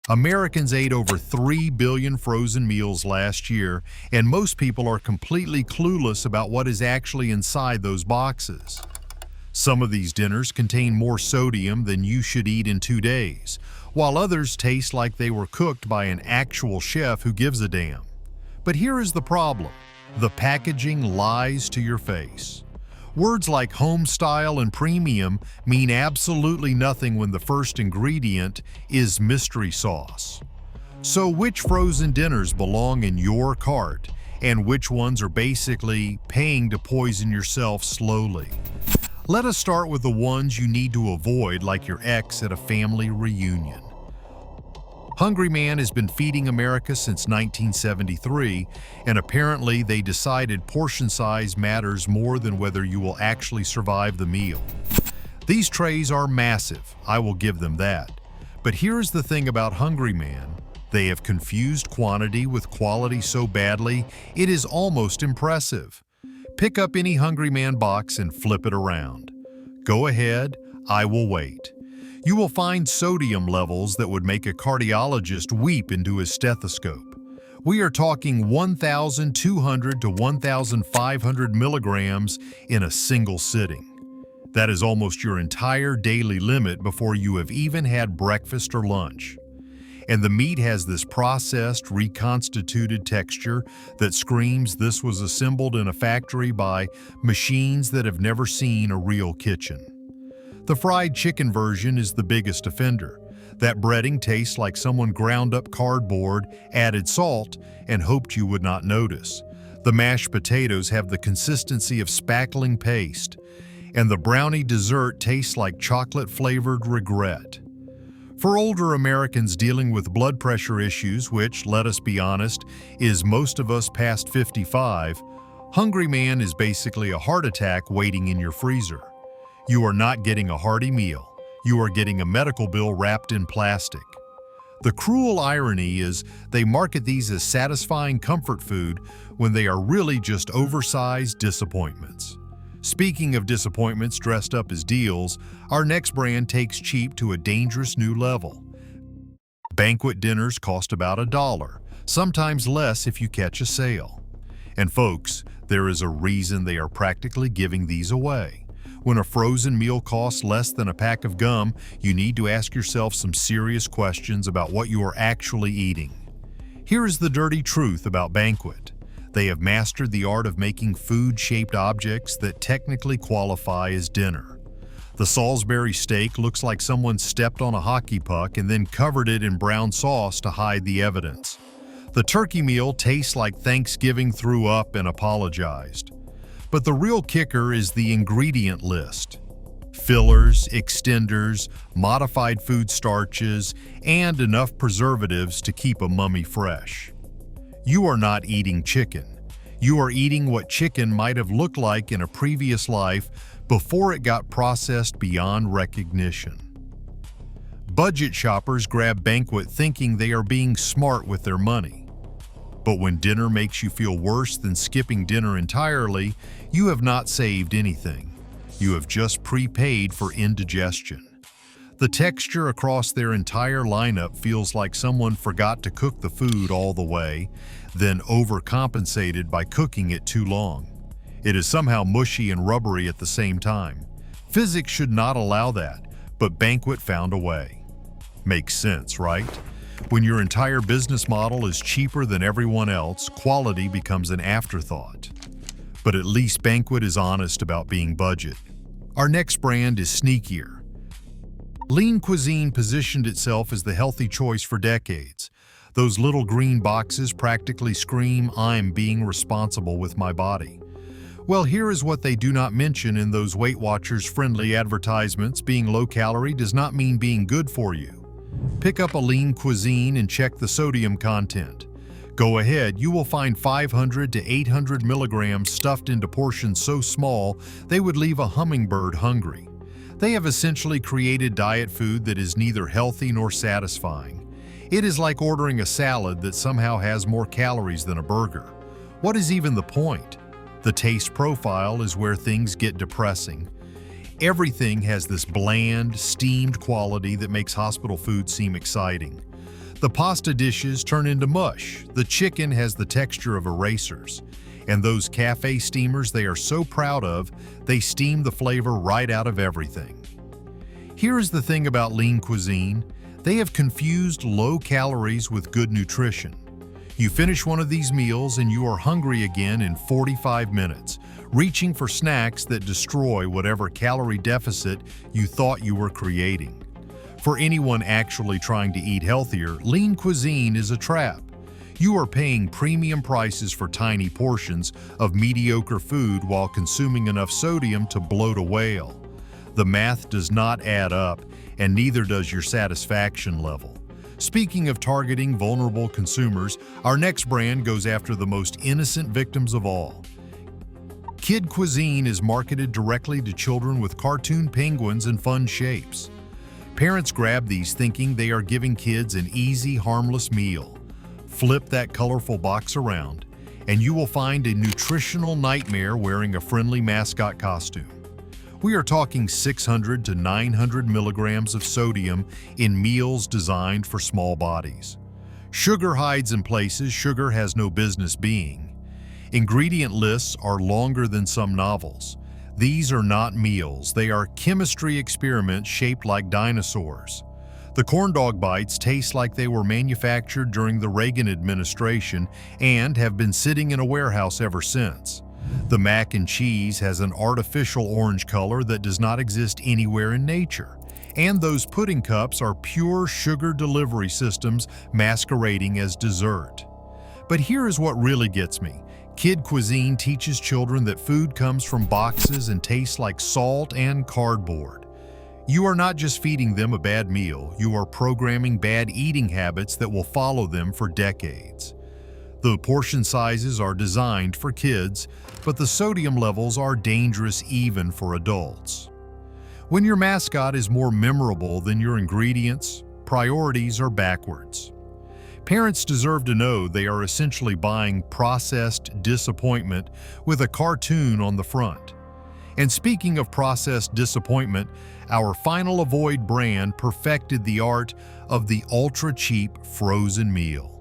Americans ate over 3 billion frozen meals last year, and most people are completely clueless about what is actually inside those boxes. Some of these dinners contain more sodium than you should eat in 2 days, while others taste like they were cooked by an actual chef who gives a damn. But here is the problem. The packaging lies to your face. Words like home style and premium mean absolutely nothing when the first ingredient is mystery sauce. So which frozen dinners belong in your cart, and which ones are basically paying to poison yourself slowly? Let us start with the ones you need to avoid, like your ex at a family reunion. Hungry Man has been feeding America since 1973, and apparently they decided portion size matters more than whether you will actually survive the meal. These trays are massive, I will give them that. But here's the thing about Hungry Man. They have confused quantity with quality so badly, it is almost impressive. Pick up any Hungry Man box and flip it around. Go ahead, I will wait. You will find sodium levels that would make a cardiologist weep into his stethoscope. We are talking 1,200 to 1,500 milligrams in a single sitting. That is almost your entire daily limit before you have even had breakfast or lunch. And the meat has this processed, reconstituted texture that screams this was assembled in a factory by machines that have never seen a real kitchen. The fried chicken version is the biggest offender. That breading tastes like someone ground up cardboard, added salt, and hoped you would not notice. The mashed potatoes have the consistency of spackling paste, and the brownie dessert tastes like chocolate-flavored regret. For older Americans dealing with blood pressure issues, which, let us be honest, is most of us past 55, Hungry Man is basically a heart attack waiting in your freezer. You are not getting a hearty meal. You are getting a medical bill wrapped in plastic. The cruel irony is they market these as satisfying comfort food when they are really just oversized disappointments. Speaking of disappointments dressed up as deals, our next brand takes cheap to a dangerous new level. Banquet dinners cost about $1, sometimes less if you catch a sale. And folks, there is a reason they are practically giving these away. When a frozen meal costs less than a pack of gum, you need to ask yourself some serious questions about what you are actually eating. Here is the dirty truth about Banquet. They have mastered the art of making food-shaped objects that technically qualify as dinner. The Salisbury steak looks like someone stepped on a hockey puck and then covered it in brown sauce to hide the evidence. The turkey meal tastes like Thanksgiving threw up and apologized. But the real kicker is the ingredient list. Fillers, extenders, modified food starches, and enough preservatives to keep a mummy fresh. You are not eating chicken. You are eating what chicken might have looked like in a previous life before it got processed beyond recognition. Budget shoppers grab Banquet thinking they are being smart with their money. But when dinner makes you feel worse than skipping dinner entirely, you have not saved anything. You have just prepaid for indigestion. The texture across their entire lineup feels like someone forgot to cook the food all the way, then overcompensated by cooking it too long. It is somehow mushy and rubbery at the same time. Physics should not allow that, but Banquet found a way. Makes sense, right? When your entire business model is cheaper than everyone else, quality becomes an afterthought. But at least Banquet is honest about being budget. Our next brand is sneakier. Lean Cuisine positioned itself as the healthy choice for decades. Those little green boxes practically scream, "I'm being responsible with my body." Well, here is what they do not mention in those Weight Watchers friendly advertisements. Being low-calorie does not mean being good for you. Pick up a Lean Cuisine and check the sodium content. Go ahead, you will find 500 to 800 milligrams stuffed into portions so small they would leave a hummingbird hungry. They have essentially created diet food that is neither healthy nor satisfying. It is like ordering a salad that somehow has more calories than a burger. What is even the point? The taste profile is where things get depressing. Everything has this bland, steamed quality that makes hospital food seem exciting. The pasta dishes turn into mush, the chicken has the texture of erasers, and those cafe steamers they are so proud of, they steam the flavor right out of everything. Here is the thing about lean cuisine. They have confused low calories with good nutrition. You finish one of these meals and you are hungry again in 45 minutes, reaching for snacks that destroy whatever calorie deficit you thought you were creating. For anyone actually trying to eat healthier, lean cuisine is a trap. You are paying premium prices for tiny portions of mediocre food while consuming enough sodium to bloat a whale. The math does not add up, and neither does your satisfaction level. Speaking of targeting vulnerable consumers, our next brand goes after the most innocent victims of all. Kid Cuisine is marketed directly to children with cartoon penguins and fun shapes. Parents grab these thinking they are giving kids an easy, harmless meal. Flip that colorful box around, and you will find a nutritional nightmare wearing a friendly mascot costume. We are talking 600 to 900 milligrams of sodium in meals designed for small bodies. Sugar hides in places sugar has no business being. Ingredient lists are longer than some novels. These are not meals, they are chemistry experiments shaped like dinosaurs. The corn dog bites taste like they were manufactured during the Reagan administration and have been sitting in a warehouse ever since. The mac and cheese has an artificial orange color that does not exist anywhere in nature. And those pudding cups are pure sugar delivery systems masquerading as dessert. But here is what really gets me. Kid Cuisine teaches children that food comes from boxes and tastes like salt and cardboard. You are not just feeding them a bad meal, you are programming bad eating habits that will follow them for decades. The portion sizes are designed for kids, but the sodium levels are dangerous even for adults. When your mascot is more memorable than your ingredients, priorities are backwards. Parents deserve to know they are essentially buying processed disappointment with a cartoon on the front. And speaking of processed disappointment, our final Avoid brand perfected the art of the ultra-cheap frozen meal.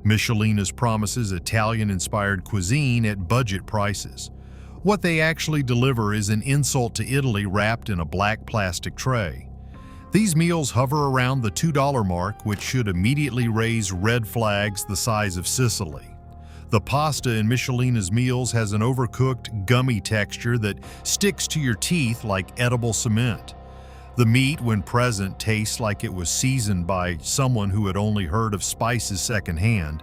Michelina's promises Italian-inspired cuisine at budget prices. What they actually deliver is an insult to Italy wrapped in a black plastic tray. These meals hover around the $2 mark, which should immediately raise red flags the size of Sicily. The pasta in Michelina's meals has an overcooked, gummy texture that sticks to your teeth like edible cement. The meat, when present, tastes like it was seasoned by someone who had only heard of spices secondhand,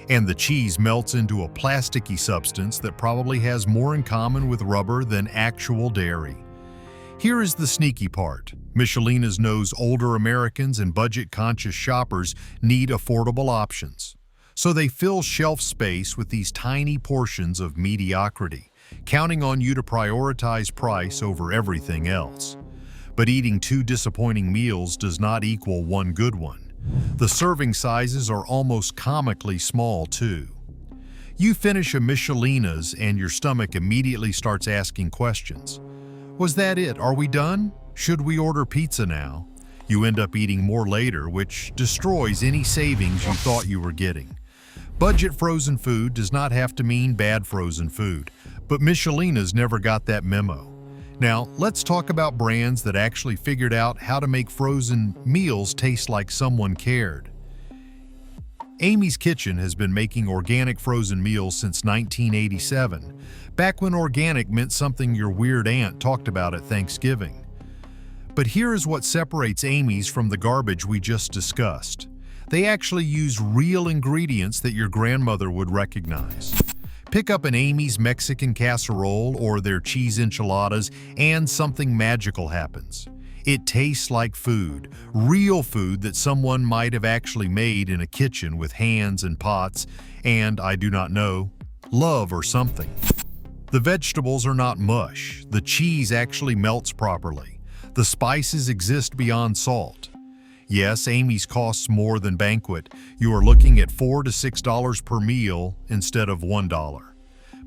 and the cheese melts into a plasticky substance that probably has more in common with rubber than actual dairy. Here is the sneaky part. Michelina's knows older Americans and budget-conscious shoppers need affordable options. So they fill shelf space with these tiny portions of mediocrity, counting on you to prioritize price over everything else. But eating 2 disappointing meals does not equal 1 good one. The serving sizes are almost comically small, too. You finish a Michelina's and your stomach immediately starts asking questions. Was that it? Are we done? Should we order pizza now? You end up eating more later, which destroys any savings you thought you were getting. Budget frozen food does not have to mean bad frozen food, but Michelina's never got that memo. Now, let's talk about brands that actually figured out how to make frozen meals taste like someone cared. Amy's Kitchen has been making organic frozen meals since 1987, back when organic meant something your weird aunt talked about at Thanksgiving. But here is what separates Amy's from the garbage we just discussed. They actually use real ingredients that your grandmother would recognize. Pick up an Amy's Mexican casserole or their cheese enchiladas and something magical happens. It tastes like food, real food that someone might have actually made in a kitchen with hands and pots and, I do not know, love or something. The vegetables are not mush. The cheese actually melts properly. The spices exist beyond salt. Yes, Amy's costs more than Banquet. You are looking at $4 to $6 per meal instead of $1.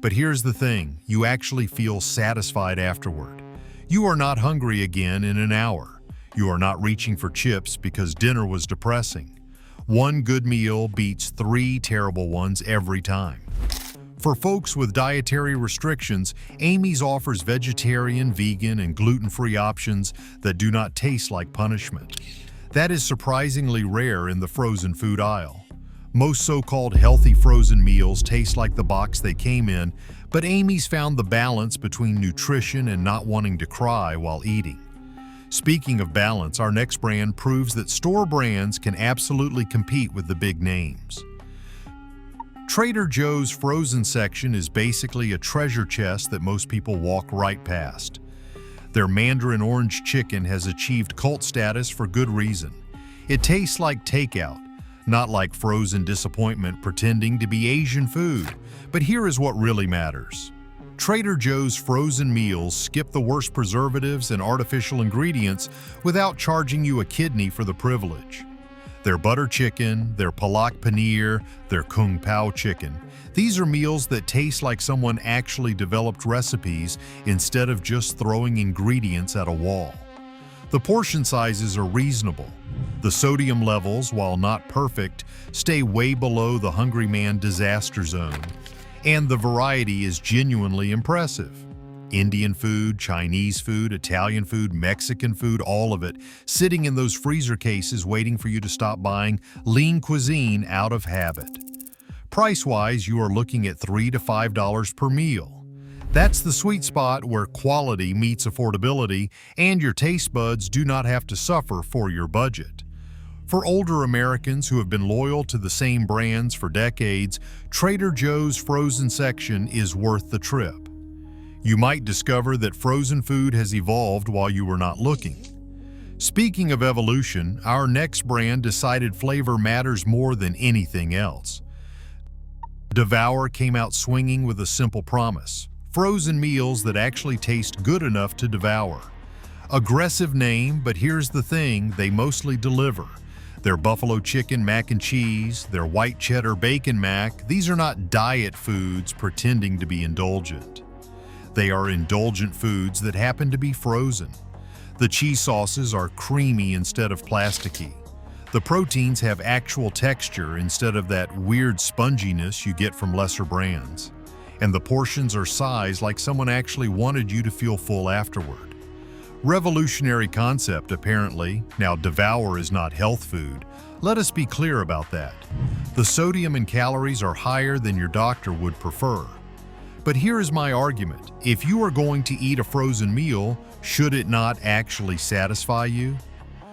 But here's the thing, you actually feel satisfied afterward. You are not hungry again in an hour. You are not reaching for chips because dinner was depressing. One good meal beats 3 terrible ones every time. For folks with dietary restrictions, Amy's offers vegetarian, vegan, and gluten-free options that do not taste like punishment. That is surprisingly rare in the frozen food aisle. Most so-called healthy frozen meals taste like the box they came in, but Amy's found the balance between nutrition and not wanting to cry while eating. Speaking of balance, our next brand proves that store brands can absolutely compete with the big names. Trader Joe's frozen section is basically a treasure chest that most people walk right past. Their Mandarin Orange chicken has achieved cult status for good reason. It tastes like takeout, not like frozen disappointment pretending to be Asian food. But here is what really matters. Trader Joe's frozen meals skip the worst preservatives and artificial ingredients without charging you a kidney for the privilege. Their butter chicken, their palak paneer, their kung pao chicken. These are meals that taste like someone actually developed recipes instead of just throwing ingredients at a wall. The portion sizes are reasonable. The sodium levels, while not perfect, stay way below the hungry man disaster zone. And the variety is genuinely impressive. Indian food, Chinese food, Italian food, Mexican food, all of it, sitting in those freezer cases waiting for you to stop buying lean cuisine out of habit. Price-wise, you are looking at $3 to $5 per meal. That's the sweet spot where quality meets affordability and your taste buds do not have to suffer for your budget. For older Americans who have been loyal to the same brands for decades, Trader Joe's frozen section is worth the trip. You might discover that frozen food has evolved while you were not looking. Speaking of evolution, our next brand decided flavor matters more than anything else. Devour came out swinging with a simple promise: frozen meals that actually taste good enough to devour. Aggressive name, but here's the thing, they mostly deliver. Their buffalo chicken mac and cheese, their white cheddar bacon mac, these are not diet foods pretending to be indulgent. They are indulgent foods that happen to be frozen. The cheese sauces are creamy instead of plasticky. The proteins have actual texture instead of that weird sponginess you get from lesser brands. And the portions are sized like someone actually wanted you to feel full afterward. Revolutionary concept, apparently. Now, Devour is not health food. Let us be clear about that. The sodium and calories are higher than your doctor would prefer. But here is my argument. If you are going to eat a frozen meal, should it not actually satisfy you?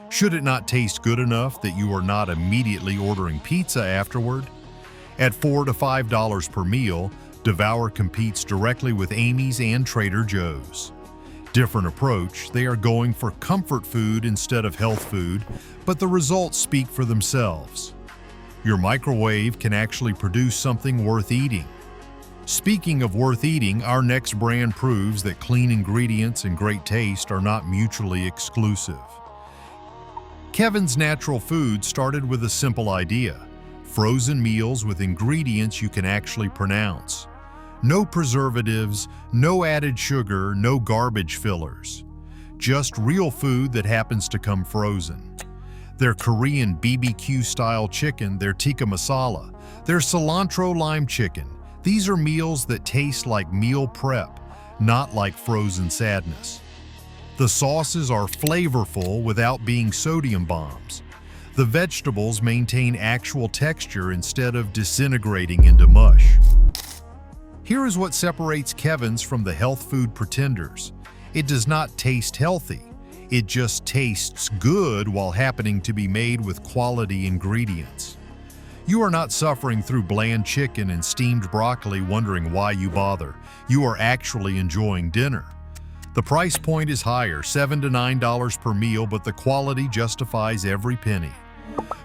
Should it not taste good enough that you are not immediately ordering pizza afterward? At $4 to $5 per meal, Devour competes directly with Amy's and Trader Joe's. Different approach, they are going for comfort food instead of health food, but the results speak for themselves. Your microwave can actually produce something worth eating. Speaking of worth eating, our next brand proves that clean ingredients and great taste are not mutually exclusive. Kevin's Natural Food started with a simple idea: frozen meals with ingredients you can actually pronounce. No preservatives, no added sugar, no garbage fillers. Just real food that happens to come frozen. Their Korean BBQ-style chicken, their tikka masala, their cilantro lime chicken. These are meals that taste like meal prep, not like frozen sadness. The sauces are flavorful without being sodium bombs. The vegetables maintain actual texture instead of disintegrating into mush. Here is what separates Kevin's from the health food pretenders. It does not taste healthy. It just tastes good while happening to be made with quality ingredients. You are not suffering through bland chicken and steamed broccoli wondering why you bother. You are actually enjoying dinner. The price point is higher, $7 to $9 per meal, but the quality justifies every penny.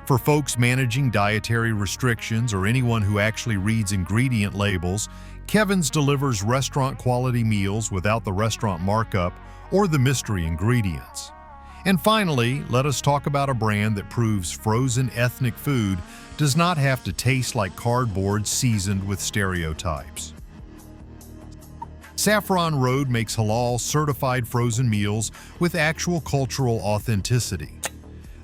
For folks managing dietary restrictions or anyone who actually reads ingredient labels, Kevin's delivers restaurant-quality meals without the restaurant markup or the mystery ingredients. And finally, let us talk about a brand that proves frozen ethnic food does not have to taste like cardboard seasoned with stereotypes. Saffron Road makes halal-certified frozen meals with actual cultural authenticity.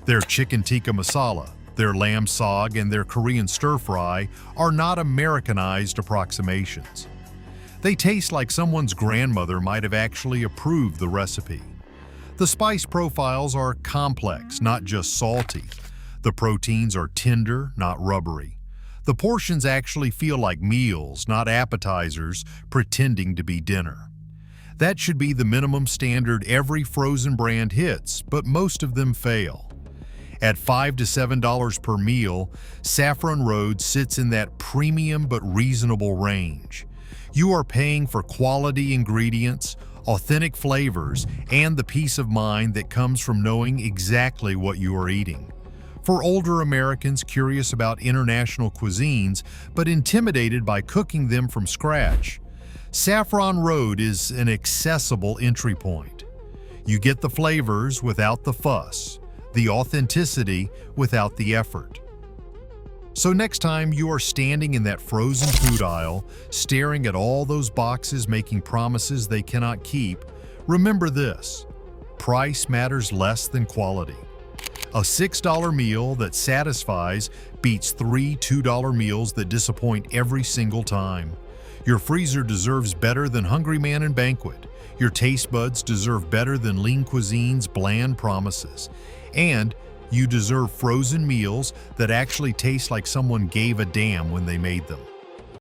Their chicken tikka masala, Their lamb sog and their Korean stir-fry are not Americanized approximations. They taste like someone's grandmother might have actually approved the recipe. The spice profiles are complex, not just salty. The proteins are tender, not rubbery. The portions actually feel like meals, not appetizers pretending to be dinner. That should be the minimum standard every frozen brand hits, but most of them fail. At $5 to $7 per meal, Saffron Road sits in that premium but reasonable range. You are paying for quality ingredients, authentic flavors, and the peace of mind that comes from knowing exactly what you are eating. For older Americans curious about international cuisines but intimidated by cooking them from scratch, Saffron Road is an accessible entry point. You get the flavors without the fuss, the authenticity without the effort. So next time you are standing in that frozen food aisle, staring at all those boxes making promises they cannot keep, remember this: price matters less than quality. A $6 meal that satisfies beats three $2 meals that disappoint every single time. Your freezer deserves better than Hungry Man and Banquet. Your taste buds deserve better than Lean Cuisine's bland promises. And you deserve frozen meals that actually taste like someone gave a damn when they made them.